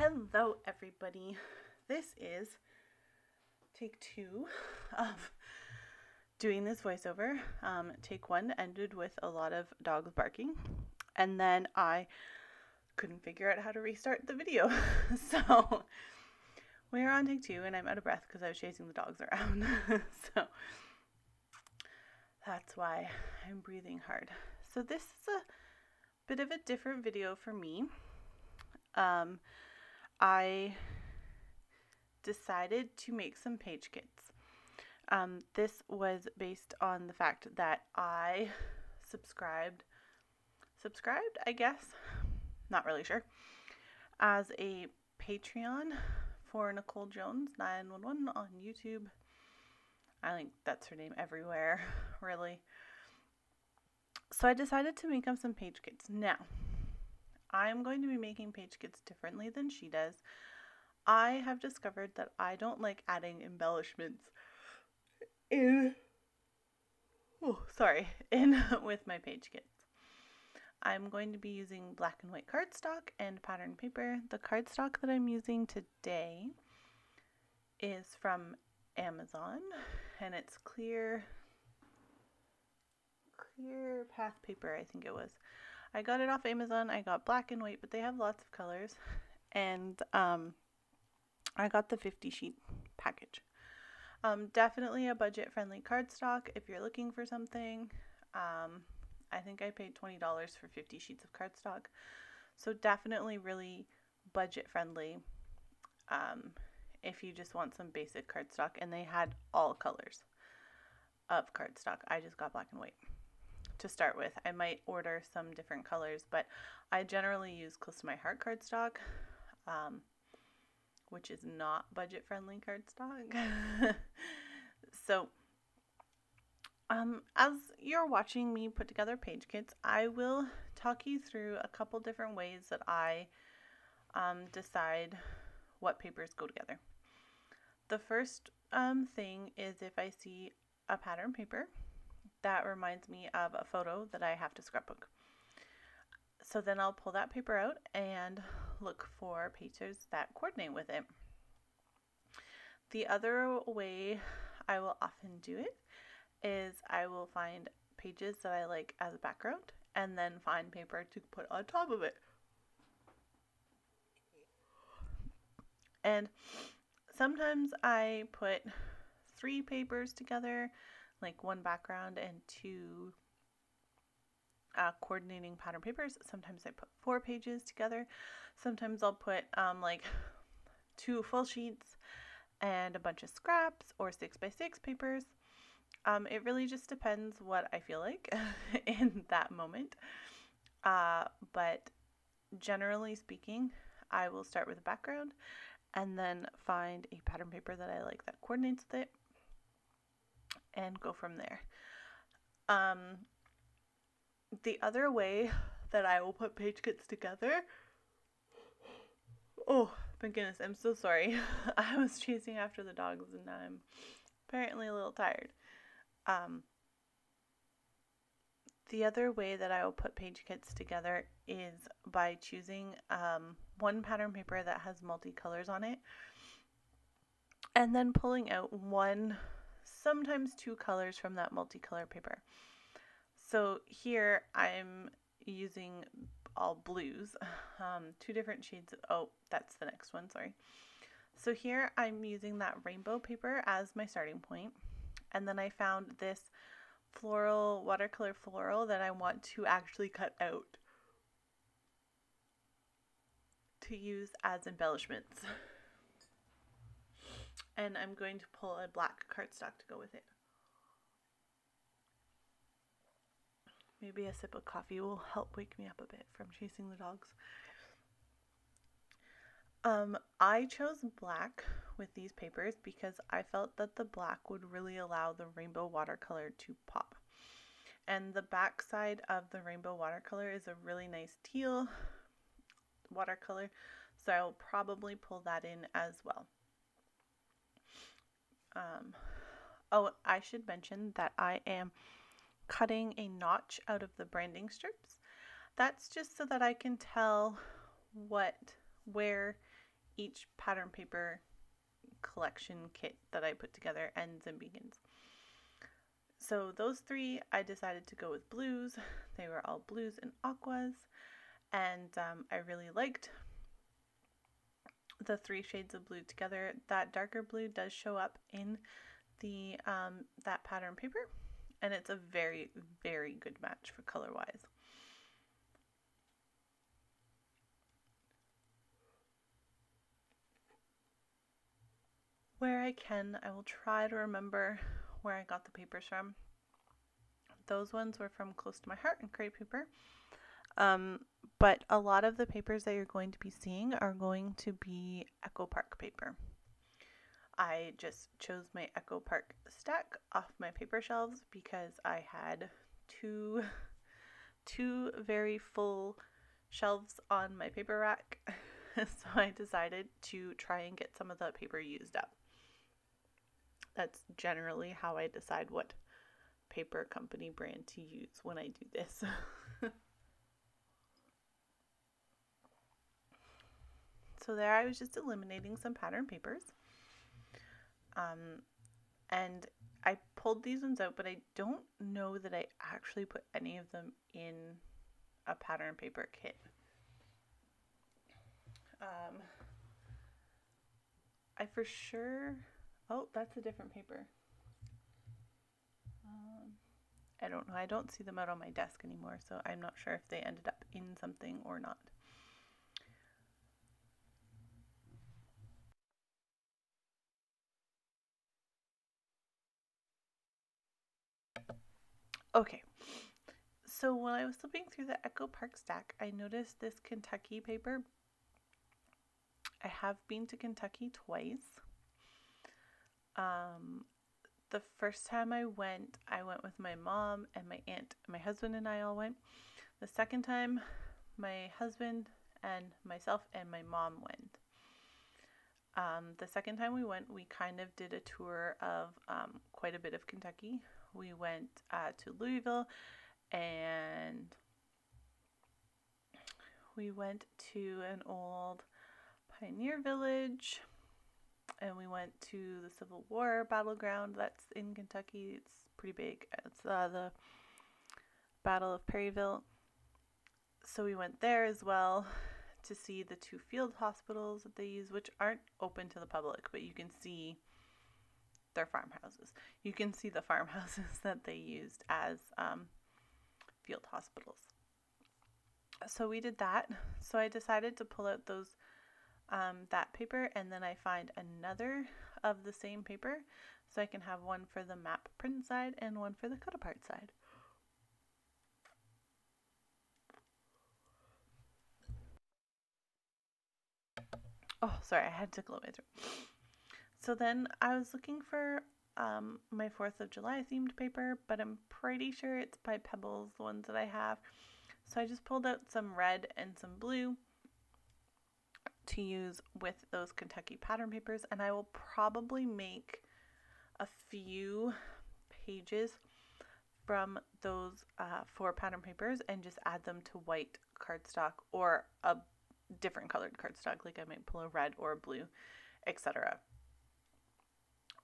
Hello everybody. This is take 2 of doing this voiceover. Take 1 ended with a lot of dogs barking, and then I couldn't figure out how to restart the video. So we're on take 2 and I'm out of breath because I was chasing the dogs around. So that's why I'm breathing hard. So this is a bit of a different video for me. I decided to make some page kits. This was based on the fact that I subscribed, I guess, not really sure, as a Patreon for Nicole Jones 911 on YouTube. I think that's her name everywhere, really. So I decided to make up some page kits. Now, I'm going to be making page kits differently than she does. I have discovered that I don't like adding embellishments in with my page kits. I'm going to be using black and white cardstock and pattern paper. The cardstock that I'm using today is from Amazon, and it's clear path paper, I think it was. I got it off Amazon. I got black and white, but they have lots of colors. And I got the 50 sheet package. Definitely a budget friendly cardstock if you're looking for something. I think I paid $20 for 50 sheets of cardstock. So definitely really budget friendly if you just want some basic cardstock. And they had all colors of cardstock. I just got black and white to start with. I might order some different colors, but I generally use close to my heart cardstock, which is not budget friendly cardstock. So as you're watching me put together page kits, I will talk you through a couple different ways that I decide what papers go together. The first thing is if I see a pattern paper that reminds me of a photo that I have to scrapbook. So then I'll pull that paper out and look for pages that coordinate with it. The other way I will often do it is I will find pages that I like as a background and then find paper to put on top of it. And sometimes I put 3 papers together, like 1 background and 2 coordinating pattern papers. Sometimes I put 4 pages together. Sometimes I'll put like 2 full sheets and a bunch of scraps or 6x6 papers. It really just depends what I feel like in that moment. But generally speaking, I will start with a background and then find a pattern paper that I like that coordinates with it and go from there. The other way that I will put page kits together, oh my goodness, I'm so sorry. I was chasing after the dogs and now I'm apparently a little tired. The other way that I will put page kits together is by choosing 1 pattern paper that has multicolors on it and then pulling out 1, sometimes 2 colors from that multicolor paper. So here I'm using all blues, 2 different shades. Oh, that's the next one, sorry. So here I'm using that rainbow paper as my starting point. And then I found this watercolor floral that I want to actually cut out to use as embellishments. And I'm going to pull a black cardstock to go with it. Maybe a sip of coffee will help wake me up a bit from chasing the dogs. I chose black with these papers because I felt that the black would really allow the rainbow watercolor to pop. And the back side of the rainbow watercolor is a really nice teal watercolor, so I will probably pull that in as well. Oh, I should mention that I am cutting a notch out of the branding strips. That's just so that I can tell where each pattern paper collection kit that I put together ends and begins. So those three, I decided to go with blues. They were all blues and aquas, and I really liked the 3 shades of blue together. That darker blue does show up in the that pattern paper, and it's a very, very good match for color wise. Where I can, I will try to remember where I got the papers from. Those ones were from Close to My Heart and Crate Paper. But a lot of the papers that you're going to be seeing are going to be Echo Park paper. I just chose my Echo Park stack off my paper shelves because I had two very full shelves on my paper rack. So I decided to try and get some of the paper used up. That's generally how I decide what paper company brand to use when I do this. So there I was just eliminating some pattern papers. And I pulled these ones out, but I don't know that I actually put any of them in a pattern paper kit. I for sure, oh, that's a different paper. I don't know, I don't see them out on my desk anymore, so I'm not sure if they ended up in something or not. Okay, so when I was flipping through the Echo Park stack, I noticed this Kentucky paper. I have been to Kentucky twice. The first time I went with my mom and my aunt. My husband and I all went. The second time, my husband and myself and my mom went. The second time we went, we kind of did a tour of quite a bit of Kentucky. We went to Louisville, and we went to an old pioneer village, and we went to the Civil War battleground that's in Kentucky. It's pretty big. It's the Battle of Perryville. So we went there as well to see the 2 field hospitals that they use, which aren't open to the public, but you can see their farmhouses. You can see the farmhouses that they used as field hospitals. So we did that. So I decided to pull out those that paper, and then I find another of the same paper, so I can have one for the map print side and one for the cut apart side. Oh, sorry, I had to close my throat. So then I was looking for my 4th of July themed paper, but I'm pretty sure it's by Pebbles, the ones that I have. So I just pulled out some red and some blue to use with those Kentucky pattern papers, and I will probably make a few pages from those 4 pattern papers and just add them to white cardstock or a different colored cardstock, like I might pull a red or a blue, etc.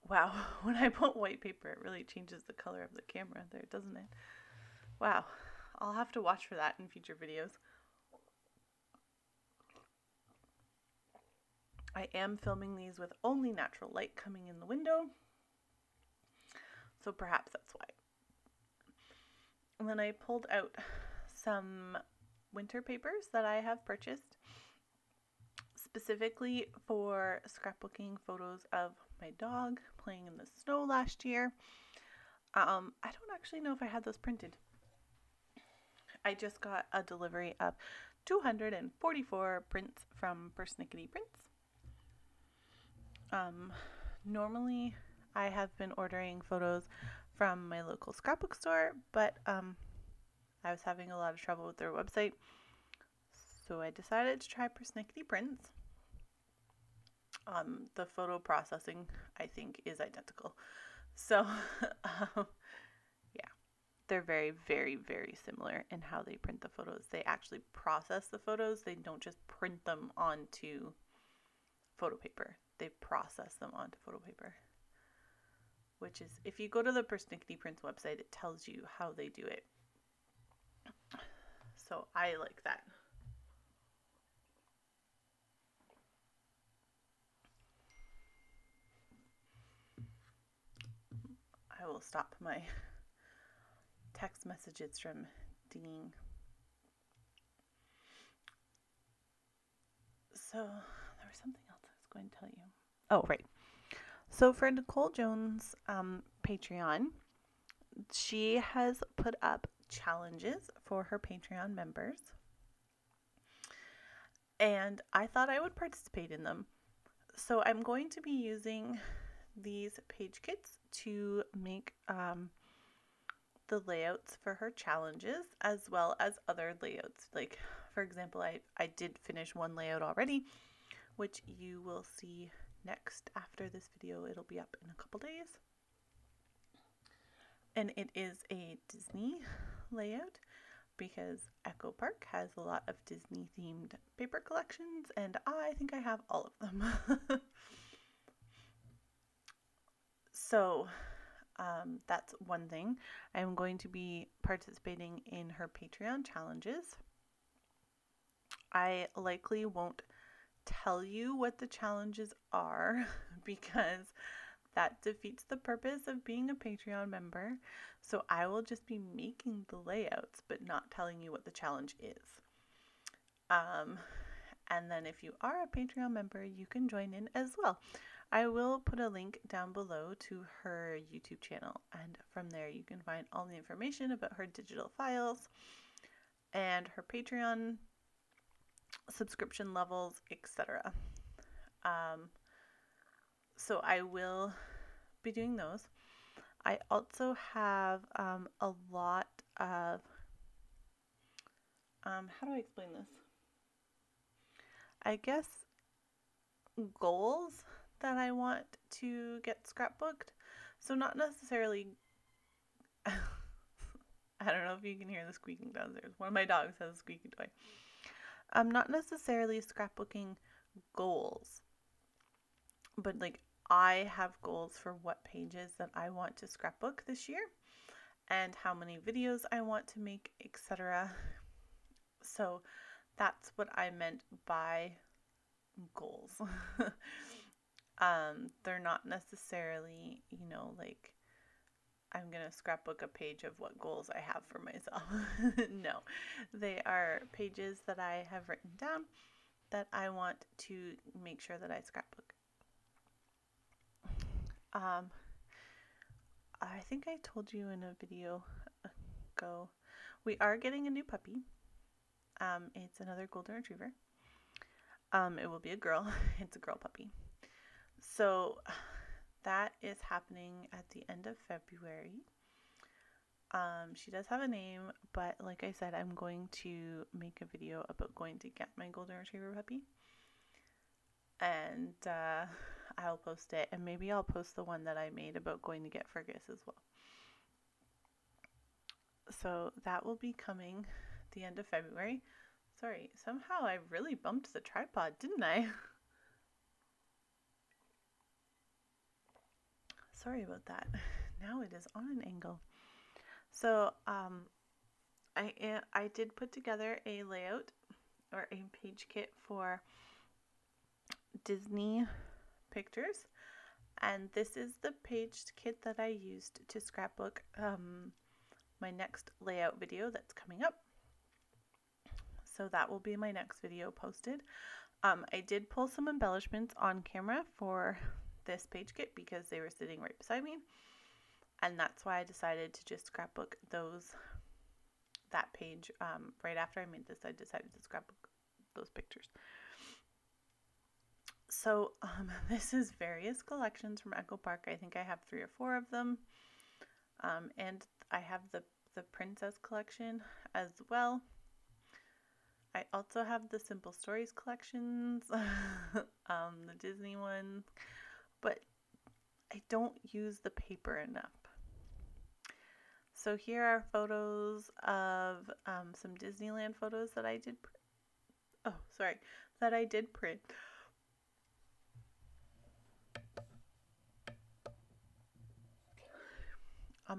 Wow, when I put white paper, it really changes the color of the camera there, doesn't it? Wow, I'll have to watch for that in future videos. I am filming these with only natural light coming in the window, so perhaps that's why. And then I pulled out some winter papers that I have purchased specifically for scrapbooking photos of my dog playing in the snow last year. I don't actually know if I had those printed. I just got a delivery of 244 prints from Persnickety Prints. Normally I have been ordering photos from my local scrapbook store, but I was having a lot of trouble with their website, so I decided to try Persnickety Prints. The photo processing, I think, is identical. So, yeah, they're very, very, very similar in how they print the photos. They actually process the photos. They don't just print them onto photo paper. They process them onto photo paper, which is, if you go to the Persnickety Prints website, it tells you how they do it. So I like that. I will stop my text messages from dinging. So there was something else I was going to tell you. Oh, right. So for Nicole Jones' Patreon, she has put up challenges for her Patreon members. And I thought I would participate in them. So I'm going to be using these page kits to make the layouts for her challenges, as well as other layouts. Like, for example, I did finish one layout already, which you will see next after this video. It'll be up in a couple days. And it is a Disney layout because Echo Park has a lot of Disney themed paper collections, and I think I have all of them. So that's one thing. I'm going to be participating in her Patreon challenges. I likely won't tell you what the challenges are because that defeats the purpose of being a Patreon member. So I will just be making the layouts but not telling you what the challenge is. And then if you are a Patreon member, you can join in as well. I will put a link down below to her YouTube channel, and from there you can find all the information about her digital files and her Patreon subscription levels, etc. So I will be doing those. I also have a lot of, how do I explain this? I guess goals that I want to get scrapbooked. So not necessarily, I don't know if you can hear the squeaking downstairs. One of my dogs has a squeaky toy. Not necessarily scrapbooking goals, but like I have goals for what pages that I want to scrapbook this year and how many videos I want to make, etc. So that's what I meant by goals. They're not necessarily, you know, like I'm going to scrapbook a page of what goals I have for myself. No, they are pages that I have written down that I want to make sure that I scrapbook. I think I told you in a video ago, we are getting a new puppy. It's another golden retriever. It will be a girl. It's a girl puppy. So that is happening at the end of February. She does have a name, but like I said, I'm going to make a video about going to get my golden retriever puppy. And I'll post it, and maybe I'll post the one that I made about going to get Fergus as well. So that will be coming at the end of February. Sorry, somehow I really bumped the tripod, didn't I? Sorry about that. Now it is on an angle. So I did put together a layout or a page kit for Disney pictures, and this is the page kit that I used to scrapbook my next layout video that's coming up. So that will be my next video posted. I did pull some embellishments on camera for this page kit because they were sitting right beside me, and that's why I decided to just scrapbook that page. Right after I made this, I decided to scrapbook those pictures. So this is various collections from Echo Park. I think I have 3 or 4 of them, and I have the Princess collection as well. I also have the Simple Stories collections, the Disney ones, but I don't use the paper enough. So here are photos of some Disneyland photos that I did print.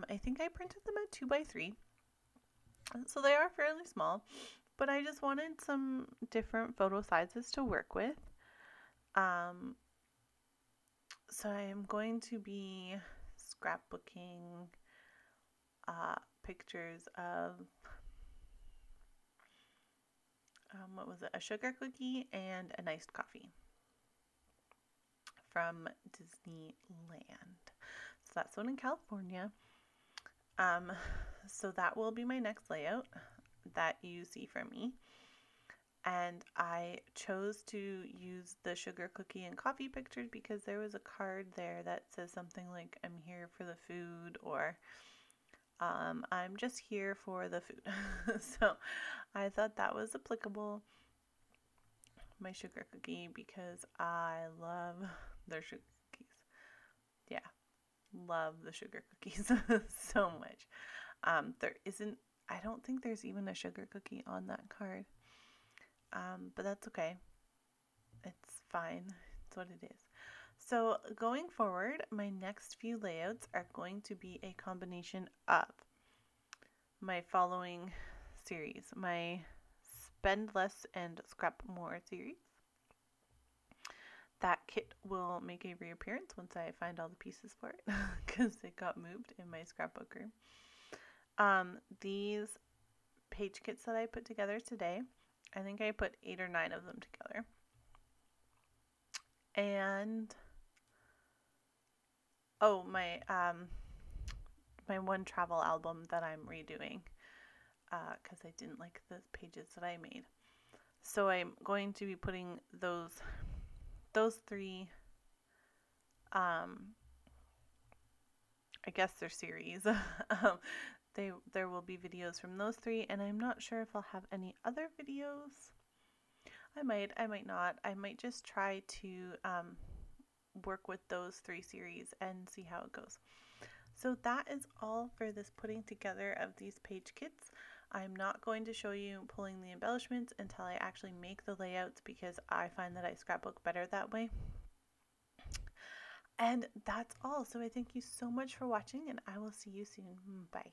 I think I printed them at 2x3, so they are fairly small, but I just wanted some different photo sizes to work with. So I am going to be scrapbooking pictures of what was it? A sugar cookie and an iced coffee from Disneyland. So that's one in California. So that will be my next layout that you see from me. And I chose to use the sugar cookie and coffee pictures because there was a card there that says something like, I'm here for the food, or I'm just here for the food. So I thought that was applicable. My sugar cookie, because I love their sugar cookies. Yeah, love the sugar cookies so much. I don't think there's even a sugar cookie on that card. But that's okay. It's fine. It's what it is. So going forward, my next few layouts are going to be a combination of my following series, my Spend Less and Scrap More series. That kit will make a reappearance once I find all the pieces for it because it got moved in my scrapbook room. These page kits that I put together today, I think I put 8 or 9 of them together. And oh, my one travel album that I'm redoing because I didn't like the pages that I made. So I'm going to be putting those 3 I guess they're series. There will be videos from those 3, and I'm not sure if I'll have any other videos. I might not. I might just try to work with those 3 series and see how it goes. So that is all for this putting together of these page kits. I'm not going to show you pulling the embellishments until I actually make the layouts because I find that I scrapbook better that way. And that's all. So I thank you so much for watching, and I will see you soon. Bye.